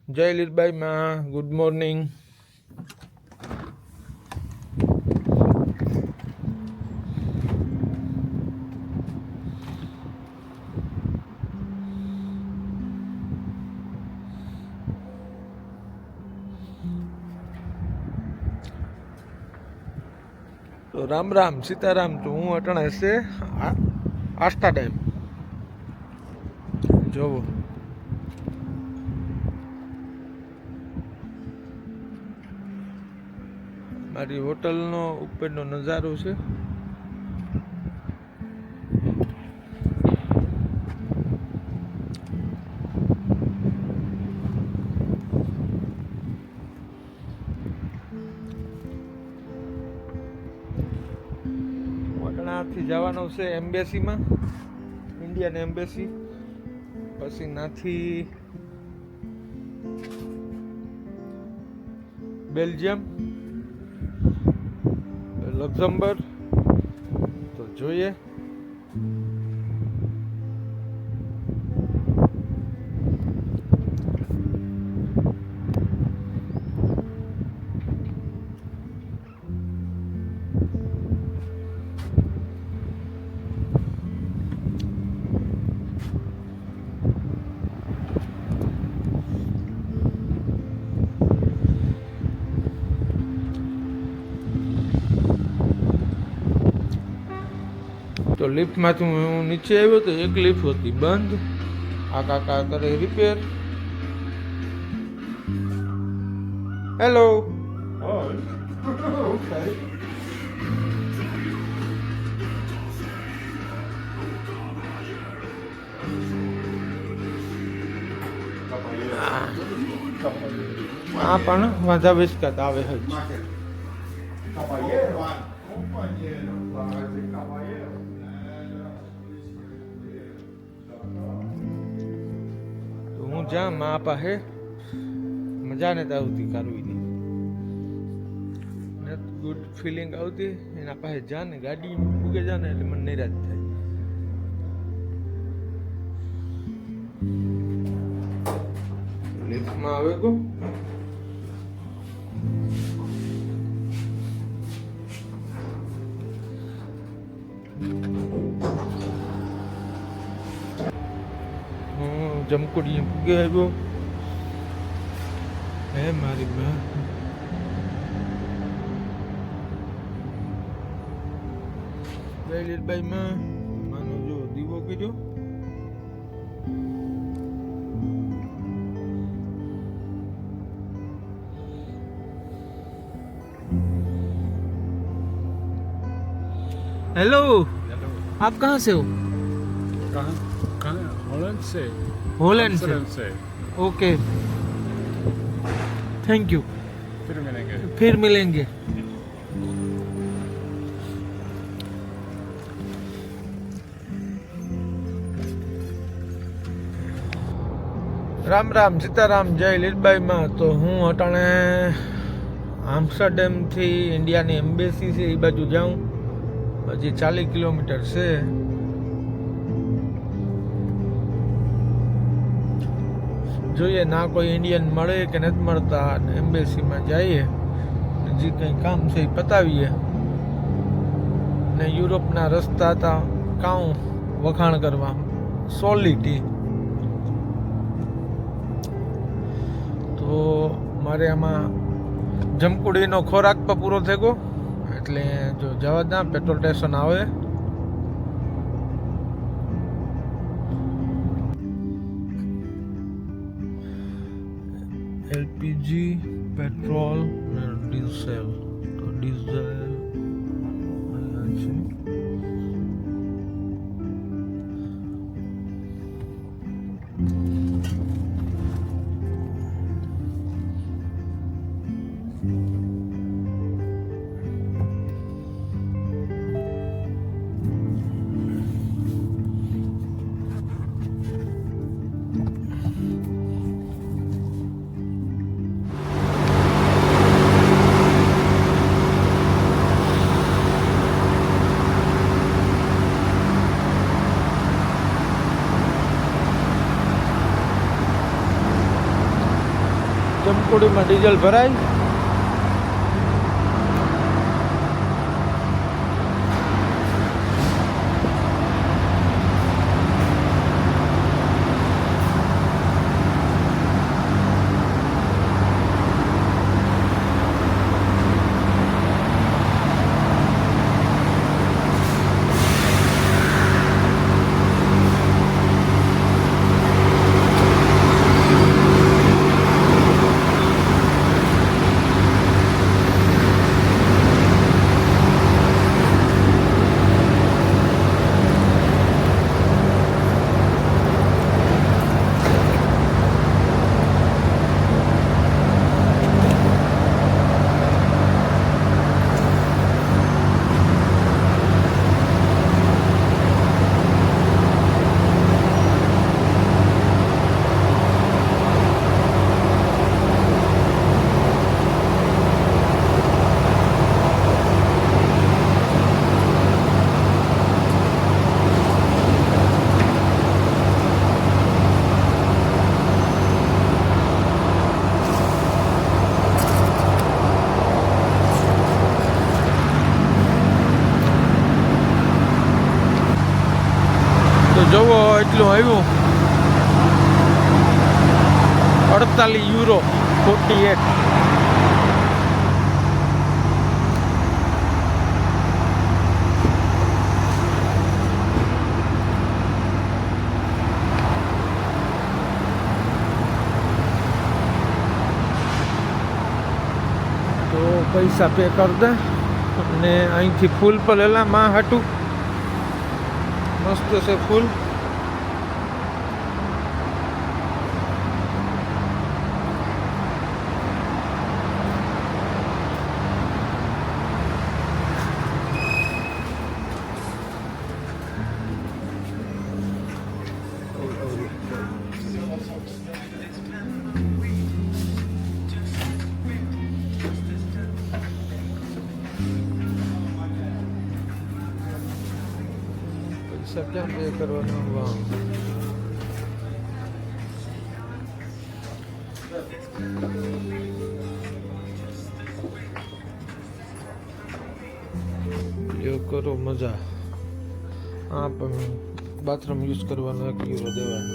જય લીલબાઈ માં, good morning. તો રામ રામ સીતારામ. તો હું અટાણે છે આસ્ટા ડેમ જોવો. મારી હોટલનો ઉપરનો નજારો છે. વટણાથી જવાનું છે એમ્બેસીમાં, ઇન્ડિયન એમ્બેસી. પછી નાથી બેલ્જિયમ, લક્ઝમબર્ગ. તો જોઈએ. તો લિફ્ટમાંથી હું નીચે આવ્યો તો એક લિફ્ટ હતી બંધ. આ કાકા કરે રિપેર. હેલો. આ પણ વાંધા વિસ્કાત આવે છે. હું જ્યાં મા પાસે મજા નથી આવતી કારવીની, ગુડ ફિલિંગ આવતી. એના પાસે જા ને ગાડી પૂગે જા ને એટલે મને નિરાશ થાય. લિફ્ટમાં આવે ગો. જમકુડી પૂગે આવ્યો. હે મારી માં. જય લીલબાઈ માં. માનો જો દીવો કર્યો. हेलो, आप कहाँ से हो? हॉलैंड से। हॉलैंड से। Okay, thank you. फिर मिलेंगे। फिर मिलेंगे. રામ રામ સીતારામ. જય લીલબાઈ માં. તો હું અટાણે આમ્સ્ટરડેમ થી ઇન્ડિયાની એમ્બેસી છે એ બાજુ જાઉં. હજી 40 કિલોમીટર છે. જોઈએ ના કોઈ ઇન્ડિયન મળે કે નથી મળતા. અને એમ્બેસીમાં જઈએ, જે કંઈ કામ છે એ પતાવીએ. ને યુરોપના રસ્તા હતા કાઉ વખાણ કરવા સોલિટી. તો મારે આમાં જમકુડીનો ખોરાક પણ પૂરો થઈ ગયો. એટલે જો જવા દા, પેટ્રોલ સ્ટેશન આવે. એલપીજી, પેટ્રોલ અને ડીઝલ. તો ડીઝલ અહીંયા છે. જમકુડીમાં ડીઝલ ભરાય. જોવો એટલું આવ્યું 48 યુરો 48. તો પૈસા પે કરી દે અને અહીંથી ફૂલ પર લેલા માં હાટું મસ્ત છે ફૂલ. પૈસા ક્યાં પે કરવાના? વાહ, યો કરો મજા. હા પણ બાથરૂમ યુઝ કરવાનો 1 યુરો દેવાનો.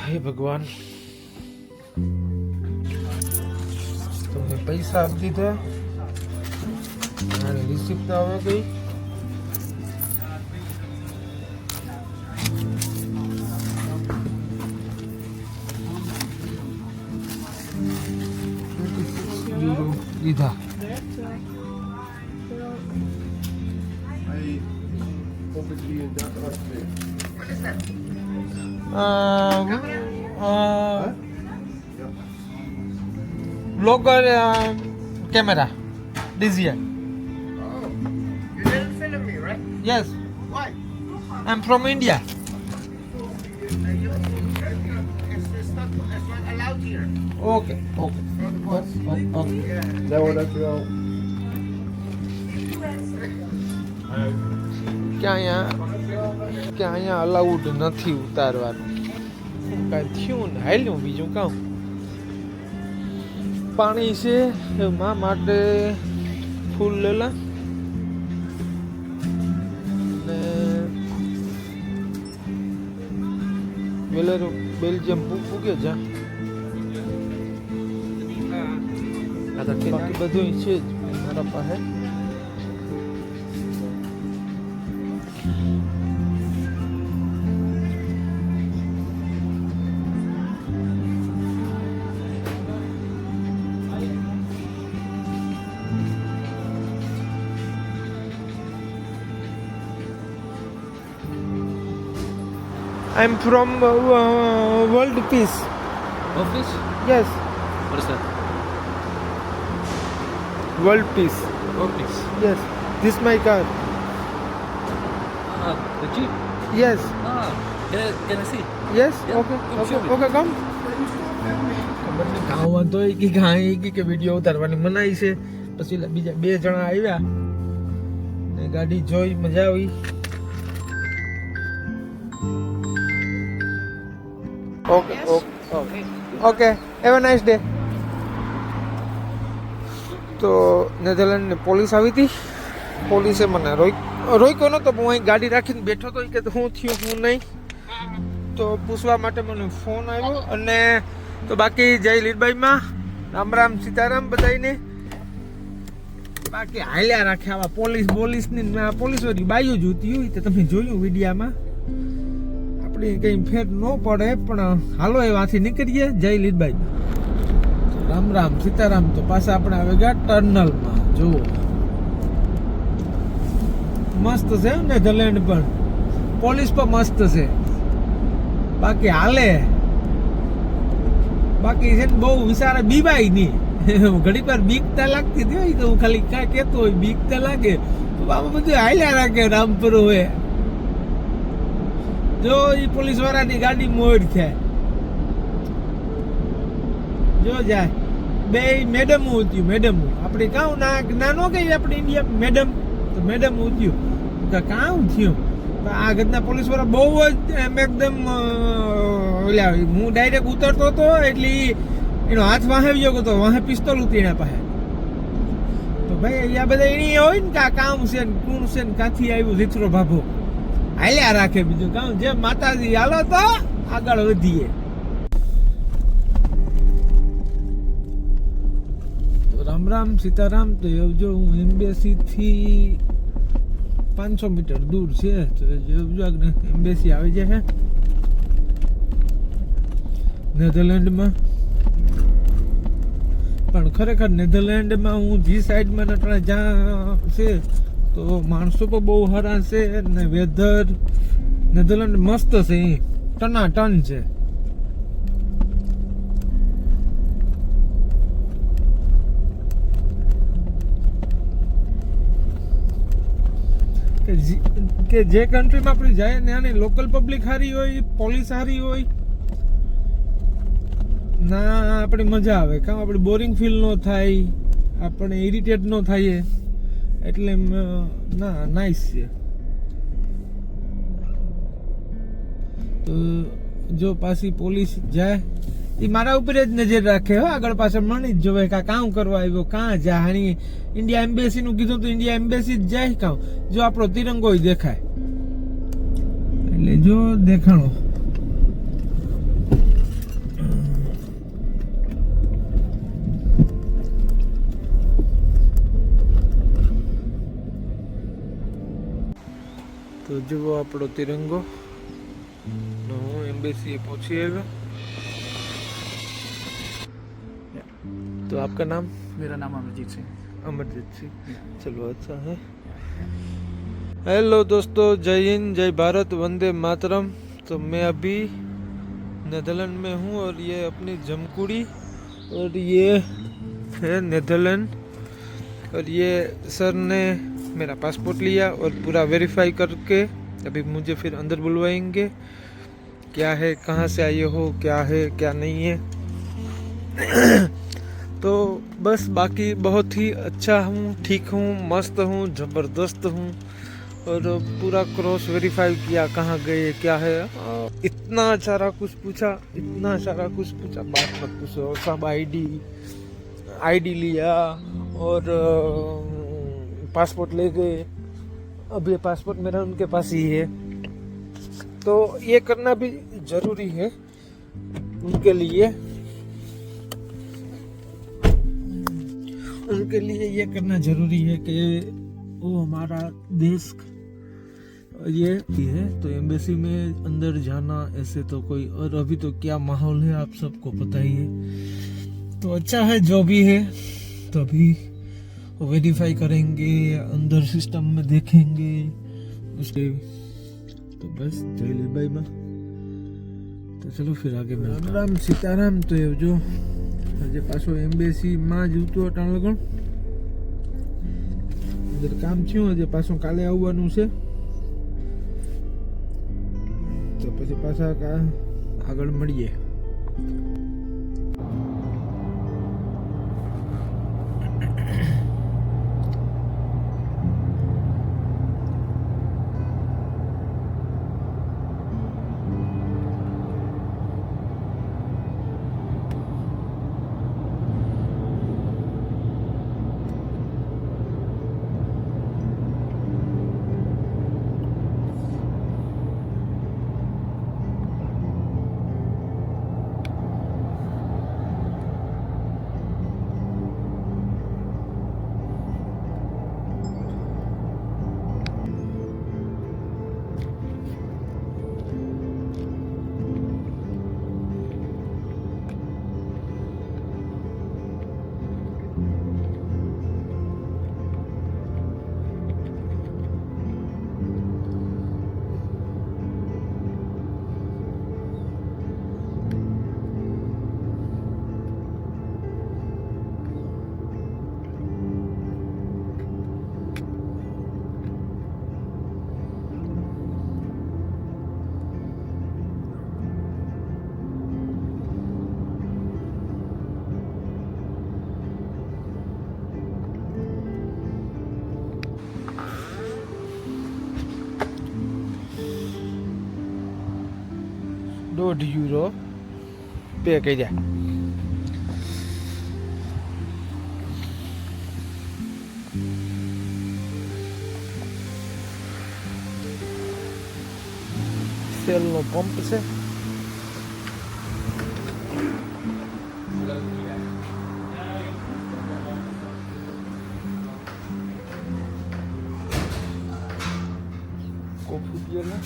હે ભગવાન, તમને પૈસા આપી દીધા અને રિસિપ્ટ આવે ગઈ. યુરો દીધા. Vlogger camera DJI. You didn't film me, right? Yes, Why? I'm from India. It's not allowed here. Okay, okay. Yeah. ક્યાં અહીંયા અલાઉડ નથી ઉતારવાનું. કાંઈ થયું ને હાલ્યું બીજું કામ. પાણી છે એમાં માટે ફૂલ લેલા ને વેલેરો બેલ્જિયમ પૂગે જા. બાકી બધું છે જ મારા પાસે. I'm from World Peace. Office? Yes, What is that? World Peace. Office. Yes, this my car. Ah, the jeep. Yes, Can I see? yes. Yeah, Okay, come okay, show me. okay, come. ખબર નહીં કાં વાંધો હોય કે video ઉતારવાની મનાઈ છે, પછી બીજા 2 જણા આવ્યા ને ગાડી જોઈ મજા આવી. Okay okay okay have a nice day. તો નેધરલેન્ડની પોલીસ આવી હતી. પોલીસે મને રોક્યો નતો. હું અહીં ગાડી રાખીને બેઠો હતો કે શું થયું શું નહીં, તો પૂછવા માટે મને ફોન આવ્યો. અને તો બાકી જય લીલબાઈમાં રામ રામ સીતારામ બધાને. બાકી હાલ્યા રાખે આવા પોલીસની પોલીસોની બાયું જોતી હોય તો તમે જોયું વિડીયામાં. આપણી કંઈ ફેર ન પડે પણ હાલો એવાથી નીકળીએ જય લીલબાઈમાં. રામ રામ સીતારામ. તો પાછા આપણે આવી ગયા ટર્નલમાં. જુઓ મસ્ત છે નેધરલેન્ડ પણ, પોલીસ પણ મસ્ત છે. બાકી હાલે. બાકી છે ને બહુ વિચારે બીવાય નહીં. ઘડી પર બીકતા લાગતી હતી હોય તો હું ખાલી કાંઈ કહેતો હોય બીકતા લાગે તો બાબા બધું હાલ્યા રાખે રામપુર હોય. જો એ પોલીસ વાળાની ગાડી મોડ થાય જો જાય. 2 મેડમ ઉત્યું. મેડમ આપણે કાં નાનો કઈ આપણે ઇન્ડિયા મેડમ તો મેડમ ઉત્યું કામ થયું. આ ઘરના પોલીસ વાળા બહુ જ એકદમ ઓલા. હું ડાયરેક્ટ ઉતરતો હતો એટલે એનો હાથ વાહે ગયો હતો. વાહે પિસ્તોલ હતી એના પાસે. તો ભાઈ અહીંયા બધા એની હોય ને કે આ કામ છે ને કોણ છે ને કાંથી આવ્યું જીથરો ભાભો હાલ્યા રાખે. બીજું કામ જેમ માતાજી હાલો તો આગળ વધીએ. રામ રામ સીતારામ. તો જો હું એમ્બેસી થી 500 મીટર દૂર છે. તો જો એમ્બેસી આવી જાય નેધરલેન્ડમાં. પણ ખરેખર નેધરલેન્ડમાં હું જે સાઈડમાં જ્યાં છે તો માણસો પણ બહુ સારા છે ને વેધર નેધરલેન્ડ મસ્ત છે. ટનાટન છે. કે જે કન્ટ્રીમાં આપણે જાય ત્યાંની લોકલ પબ્લિક સારી હોય, પોલીસ સારી હોય ના આપણે મજા આવે. કામ આપણે બોરિંગ ફીલ ન થાય, આપણે ઇરિટેટ ન થાય. એટલે ના નાઇસ છે. તો જો પાછી પોલીસ જાય એ મારા ઉપર જ નજર રાખે હો. આગળ પાછળ મળી જ જોવે કે કામ કરવા આવ્યો કાં જાય. હાણી ઇન્ડિયા એમ્બેસી નું કીધું તો ઇન્ડિયા એમ્બેસી જ જાય કામ. જો આપણો તિરંગો દેખાય એટલે જો દેખાણો. તો જુઓ આપણો તિરંગો. હું એમ્બેસી પહોંચી આવ્યો. तो आपका नाम? मेरा नाम अमरजीत सिंह. अमरजीत सिंह. चलो अच्छा है. हेलो दोस्तों, जय हिंद, जय भारत, वंदे मातरम. तो मैं अभी नेदरलैंड में हूँ और ये अपनी जमकुड़ी और ये है नेदरलैंड. और ये सर ने मेरा पासपोर्ट लिया और पूरा वेरीफाई करके अभी मुझे फिर अंदर बुलवाएंगे. क्या है, कहाँ से आए हो, क्या है क्या नहीं है. तो बस बाकी बहुत ही अच्छा हूँ, ठीक हूँ, मस्त हूँ, ज़बरदस्त हूँ. और पूरा क्रॉस वेरीफाई किया कहाँ गए क्या है. इतना सारा कुछ पूछा, बात मत पूछो. सब आईडी लिया और पासपोर्ट ले गए. अब ये पासपोर्ट मेरा उनके पास ही है. तो ये करना भी ज़रूरी है उनके लिए. ये करना जरूरी है कि वो हमारा देश ये है. तो एम्बेसी में अंदर जाना ऐसे तो कोई, और अभी तो क्या माहौल है आप सबको पता ही है. तो अच्छा है जो भी है. तो अभी वेरीफाई करेंगे, अंदर सिस्टम में देखेंगे उसके. तो बस जय भाई माँ. तो चलो फिर आगे राम राम सीताराम. तो ये जो આજે પાછો એમ્બેસીમાં જ ઉતરો ટાણલગણ. અંદર કામ થયું, આજે પાછું કાલે આવવાનું છે. તો પછી પાછા આગળ મળીએ. €1.5 પે કર્યા. સેલનો પંપ છે. કોફી પીએલા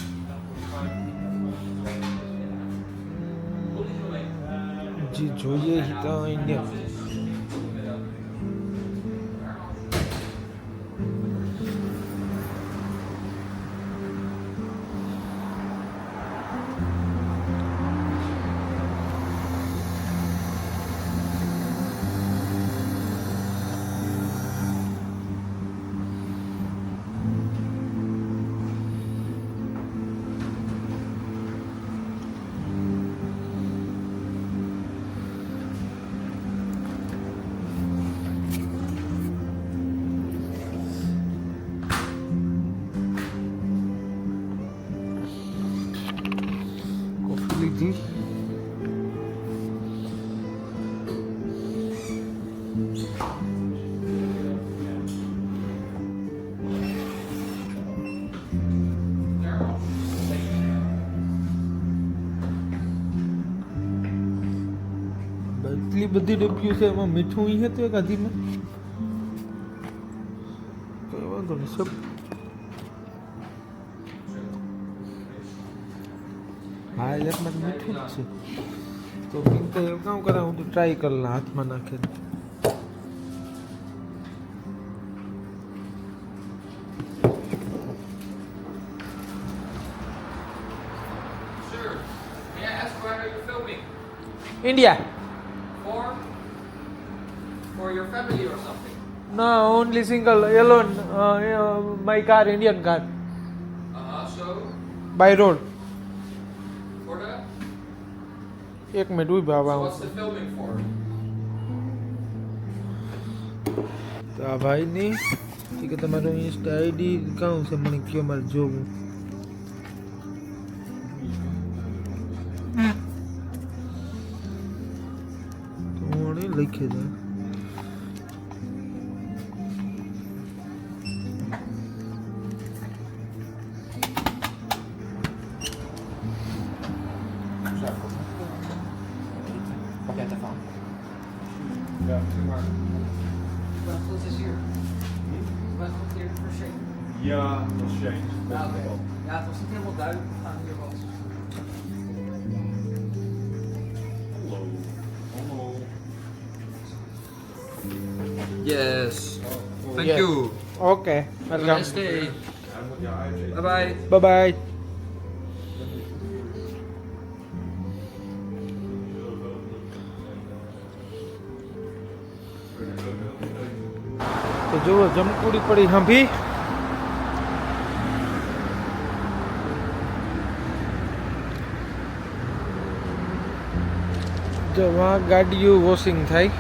જે જોઈએ એ તો ઇન્ડિયન. લીધી. એટલી બધી ડબ્બીઓ છે, એમાં મીઠું ઈ હતું એક આધીમાં. કઈ વાંધો નહીં, સબ હા એકમાં મીઠું જ છે. તો પિંક કામ કરા, હું તો ટ્રાય કરી લા હાથમાં નાખે. Sure. May I ask why are you filming? India. For your family or something? No, only single, alone. My car, Indian car, So, by road. for that? એક મિનિટ ઉભા So આવા. what's the filming for? તો આ ભાઈની કે તમારો Insta ID કાં છે મને કયો, મારે જોવું. તો હું લખી દઉં. Pak jij het ervan? Ja, zeg maar. Wat goed is hier? Wat goed hier per se? Ja, dat is Shane. Ja, oké. Ja, het was niet helemaal duidelijk. We gaan hier wat. Hallo. Hallo. Yes. Thank Yes. you. Okay, Have a welcome. nice day. Hij moet jou uitzien. Bye bye. Bye bye. તો જુઓ જમકુડી પડી સાંભી. જો વहाँ ગાડીઓ washing થાય.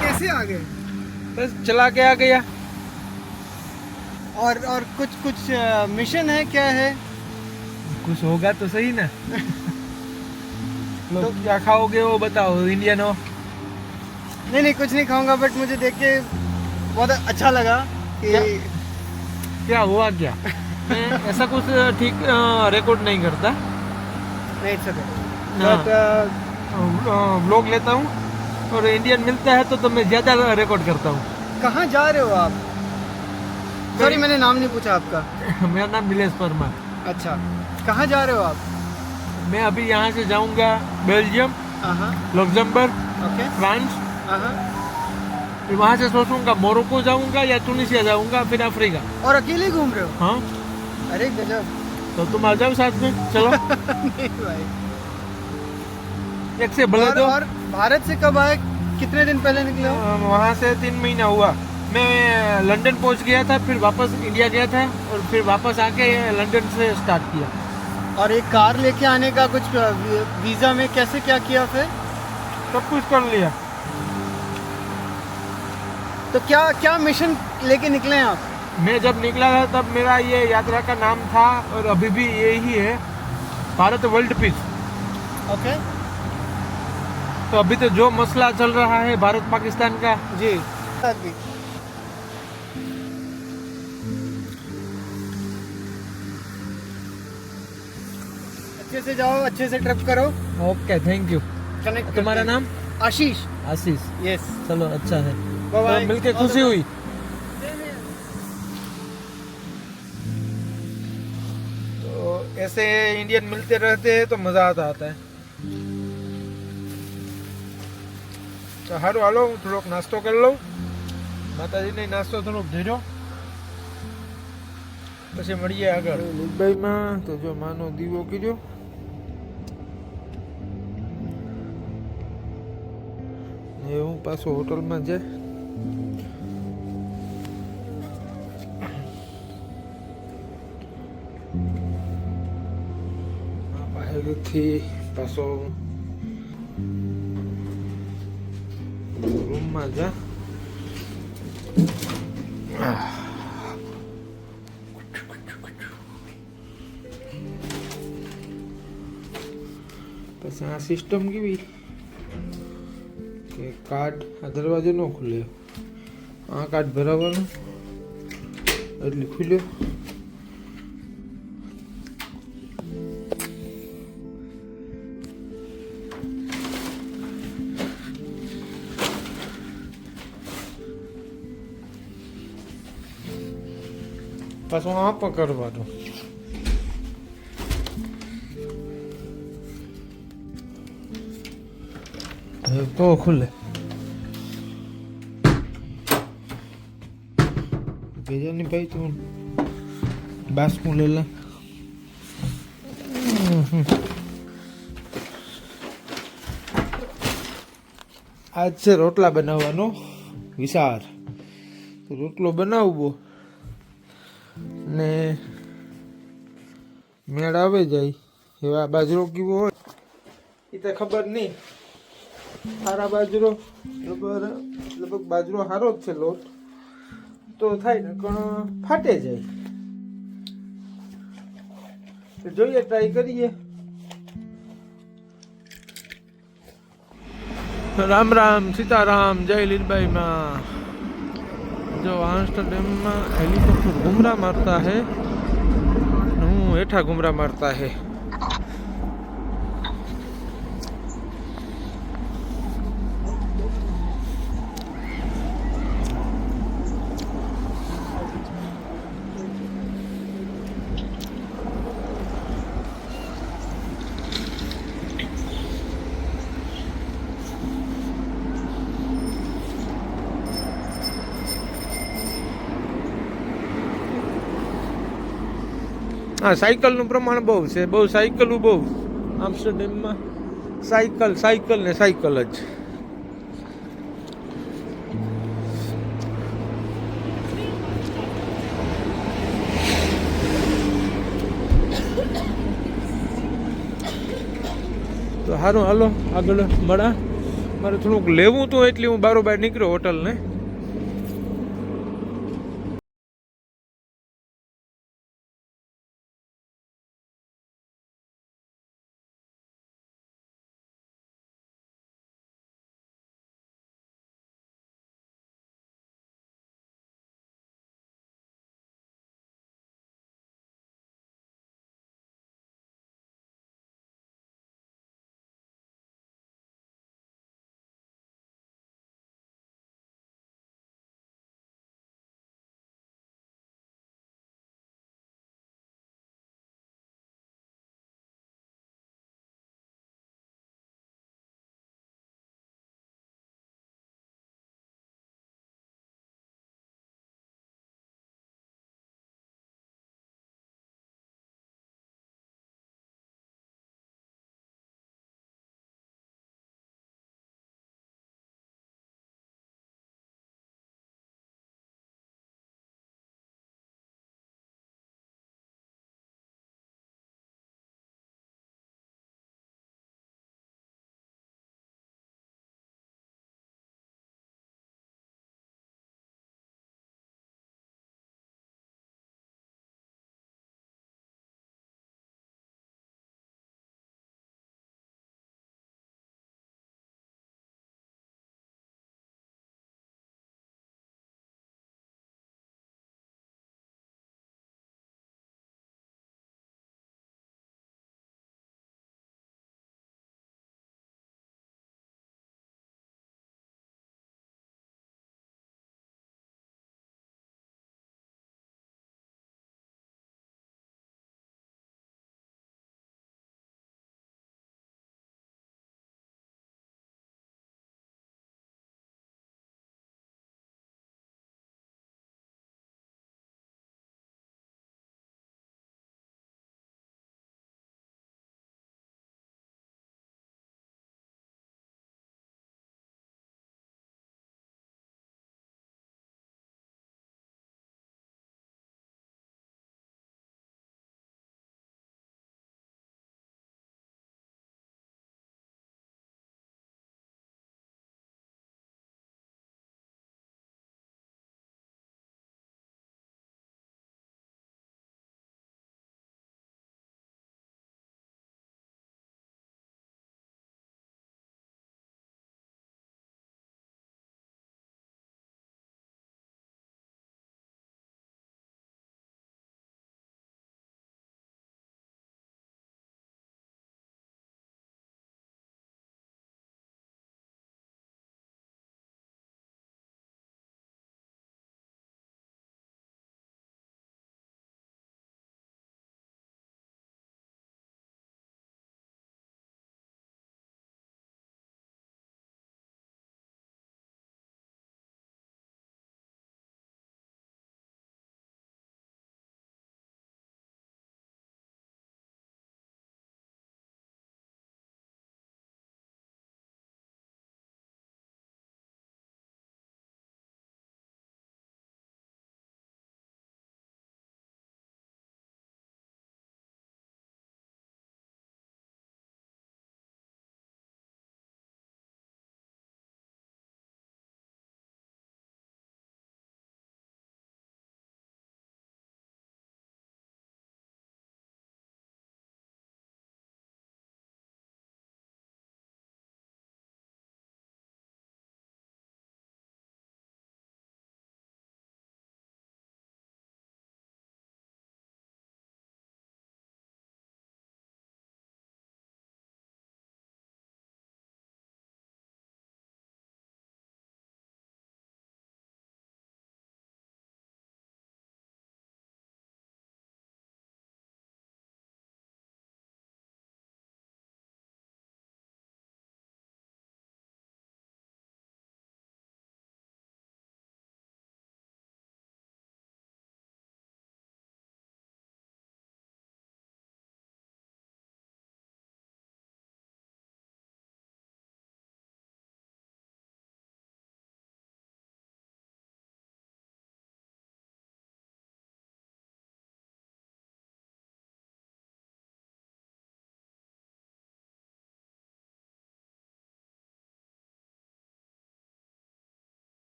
कैसे आ गए? बस चला के आ गया. और कुछ मिशन है, क्या है? कुछ होगा तो सही ना. लोग क्या खाओगे वो बताओ, इंडियन हो. नहीं कुछ नहीं खाऊंगा, बट मुझे देख के बहुत अच्छा लगा कि क्या? क्या हुआ क्या? मैं ऐसा कुछ ठीक रिकॉर्ड नहीं करता. नहीं सके हाँ. बट व्लॉग लेता हूँ और इंडियन मिलता है तो मैं ज़्यादा रिकॉर्ड करता हूँ. कहाँ जा रहे हो आप? सॉरी, मैंने नाम नहीं पूछा आपका. मेरा नाम नीलेश परमार. अच्छा, कहाँ जा रहे हो आप? मैं अभी यहाँ से जाऊँगा बेल्जियम, हाँ, लग्जमबर्ग, ओके. फ्रांस. हाँ, फिर वहाँ से सोचूंगा मोरक्को जाऊँगा या तुनिसिया जाऊँगा, फिर अफ्रीका. और अकेले घूम रहे हो? हाँ, अरे गजब. तो तुम आ जाओ साथ में. चलो. नहीं भाई. एक से भले और, तो और भारत से कब आए? कितने दिन पहले निकले हो? वहाँ से 3 महीना हुआ. मैं लंदन पहुंच गया था, फिर वापस इंडिया गया था और फिर वापस आके लंदन से स्टार्ट किया। और एक कार लेके आने का कुछ वीज़ा में कैसे क्या किया फिर? सब कुछ कर लिया। तो क्या क्या मिशन लेके निकले हैं आप? मैं जब निकला था तब मेरा ये यात्रा का नाम था और अभी भी यही है, भारत वर्ल्ड पीस। ओके तो अभी तो जो मसला चल रहा है भारत पाकिस्तान का, जी भी अच्छे से जाओ, अच्छे से ट्रिप करो। Okay, thank you. कनेक्ट। तुम्हारा नाम? आशीष। आशीष। यस। चलो, अच्छा है। Bye bye. तो मिलके खुशी हुई। तो ऐसे इंडियन मिलते रहते हैं तो मजा आता है। तो हारो हालो, થોડોક નાસ્તો કરી લઉં, માતાજીને નાસ્તો થોડોક ધીરો, પછી મળીએ આગળ દુબઈમાં। તો જો માનો દીવો કર્યો, ને હું પાછો હોટલમાં જાય, બહારથી પાછો રૂમમાં જા। પછી આ સિસ્ટમ કેવી કે કાર્ડ, આ દરવાજો ન ખુલે, આ કાર્ડ ભરાવાનું એટલે ખુલ્યો। પાછું આ પકડવાનું, તો ખુલે। भेजा नहीं भाई, तू बास्कू ले ला। आज से रोटला बनावવાનો વિચાર। તો રોટલો બનાવવો ને મેળ આવે જાય એવા બાજરો કેવો હોય એ તો ખબર નહીં। સારા બાજરો લગભગ બાજરો સારો જ છે લોટ, તો થાય ને પણ ફાટે જાય। તો જોઈએ, ટ્રાય કરીએ। રામ રામ, સીતારામ, જય લીલबाई माँ। जो आम्स्टरडैम में हेलीकॉप्टर घुमरा मारता है, हेठा घुमरा मारता है। हाँ, साइकलનું પ્રમાણ બહુ છે, બહુ સાયકલું બહુ આમ્સ્ટરડેમમાં। સાયકલ ને સાયકલ જ। તો સારું, હાલો આગળ મળા। મારે થોડુંક લેવું હતું એટલે હું બારોબાર નીકળ્યો હોટલને।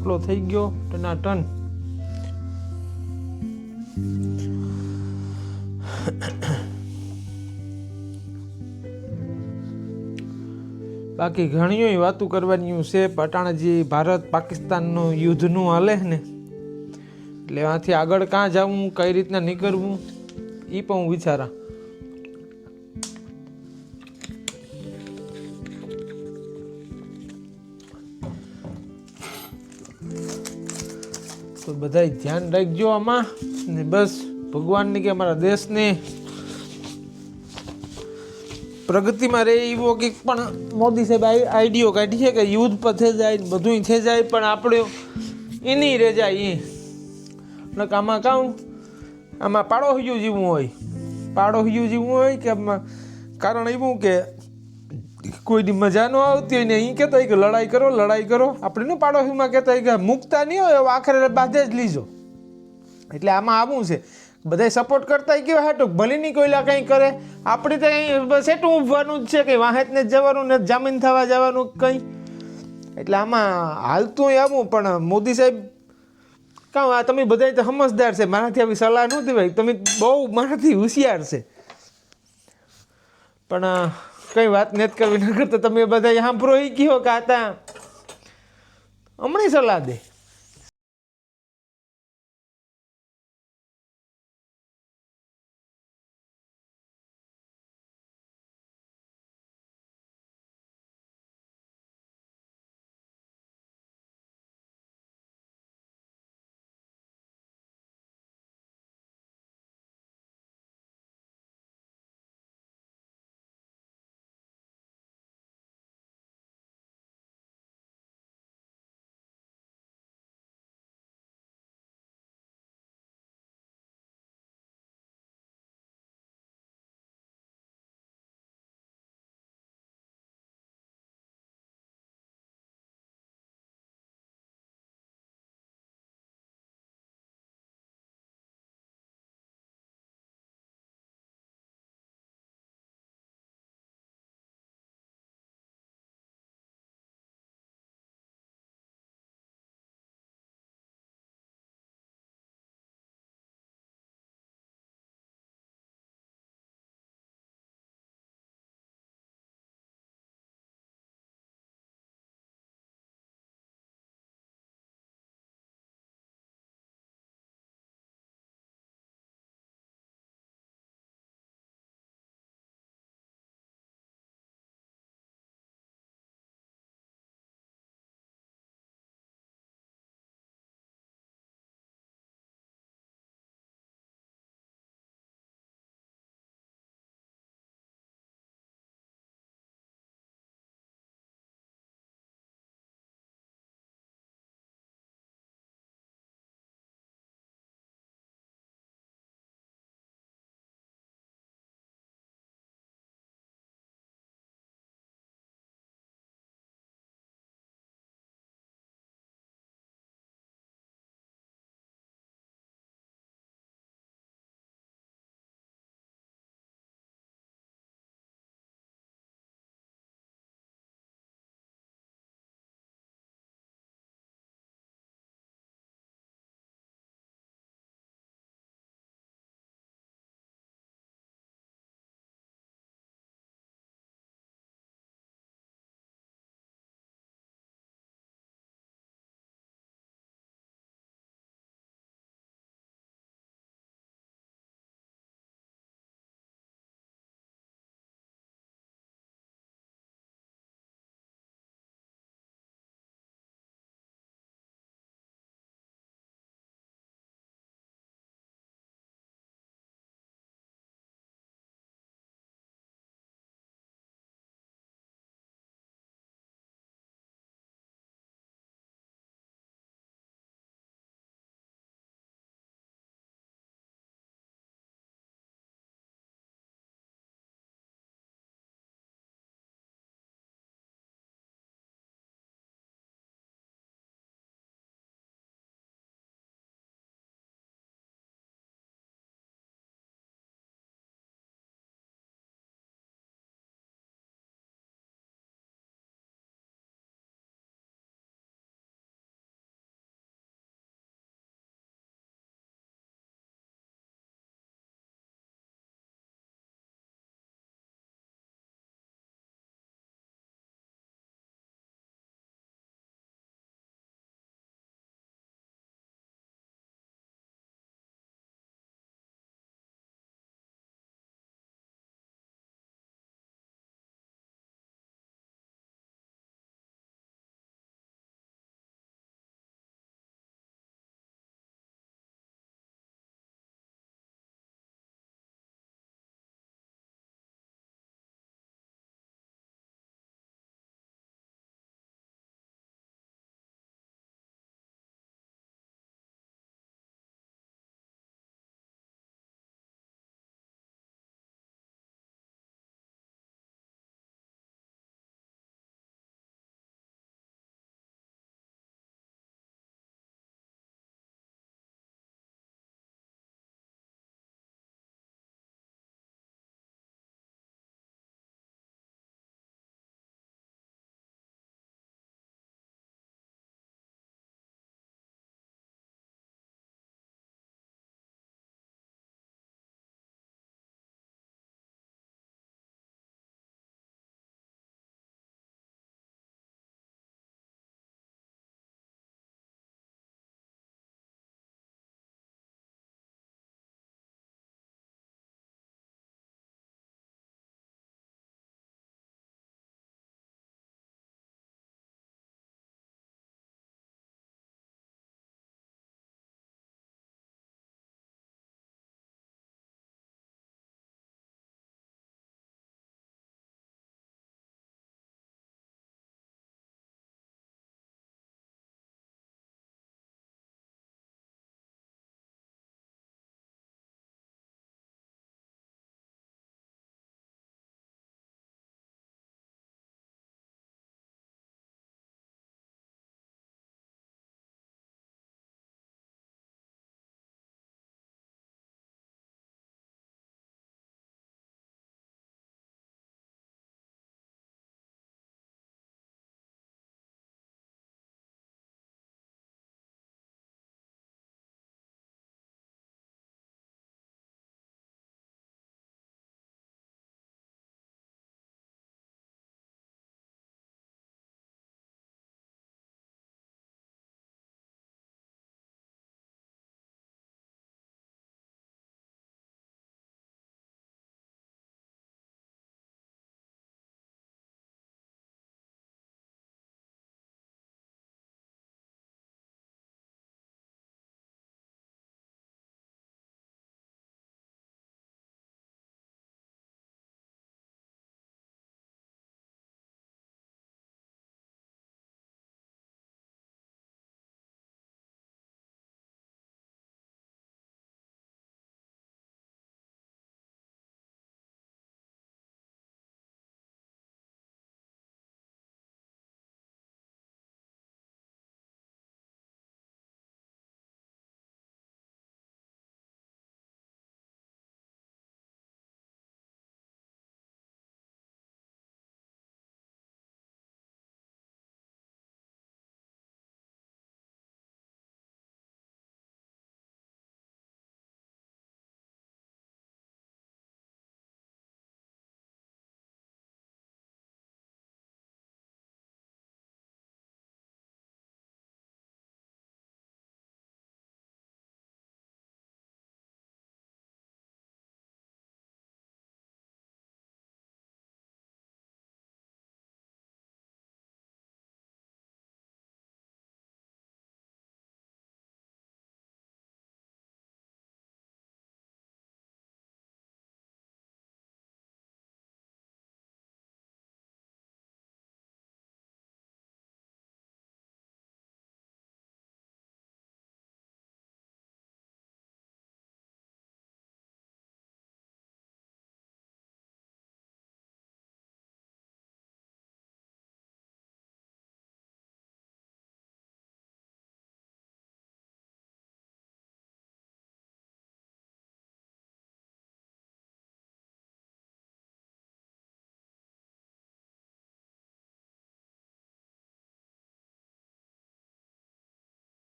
ઢાકલો થઈ ગયો ટનાટન. બાકી ઘણી વાતો કરવાની છે. પટાણે જે ભારત પાકિસ્તાનનું યુદ્ધનું હાલે ને, એટલે આથી આગળ ક્યાં જવું, કઈ રીતના નીકળવું, એ પણ હું વિચારા. તો બધા ધ્યાન રાખજો આમાં ને બસ ભગવાનની કે અમારા દેશને પ્રગતિમાં રહે એવો કંઈક પણ મોદી સાહેબ આઈડિયો કાઢી છે કે યુદ્ધ પર થઈ જાય બધું થઈ જાય પણ આપણે એની રહે જાય એ નક આમાં કાં આમાં પાડોશીયું જીવવું હોય, પાડોશીયું જીવવું હોય કે આમાં કારણ એવું કે કોઈની મજા ન આવતી હોય ને અહીં કહેતા હોય કે લડાઈ કરો. આપણે ન પાડોશીમાં કહેતા હોય કે મુકતા નહીં હોય આખરે બાધે જ લીજો. એટલે આમાં આવું છે બધા સપોર્ટ કરતા કેવા હાટું ભલે નહીં કોઈલા કંઈ કરે, આપણે તો અહીં બસ એટલું ઊભવાનું જ છે કે વાહેતને જ જવાનું ને જામીન થવા જવાનું કંઈ. એટલે આમાં હાલતું આવું પણ મોદી સાહેબ કાં તમે બધા તો સમજદાર છે, મારાથી આવી સલાહ નહોતી ભાઈ, તમે બહુ મારાથી હોશિયાર છે પણ કંઈ વાત નથી કરવી ન કરતા તમે બધા સાંભળો એ કહો કે આ હમણાં સલાહ દે.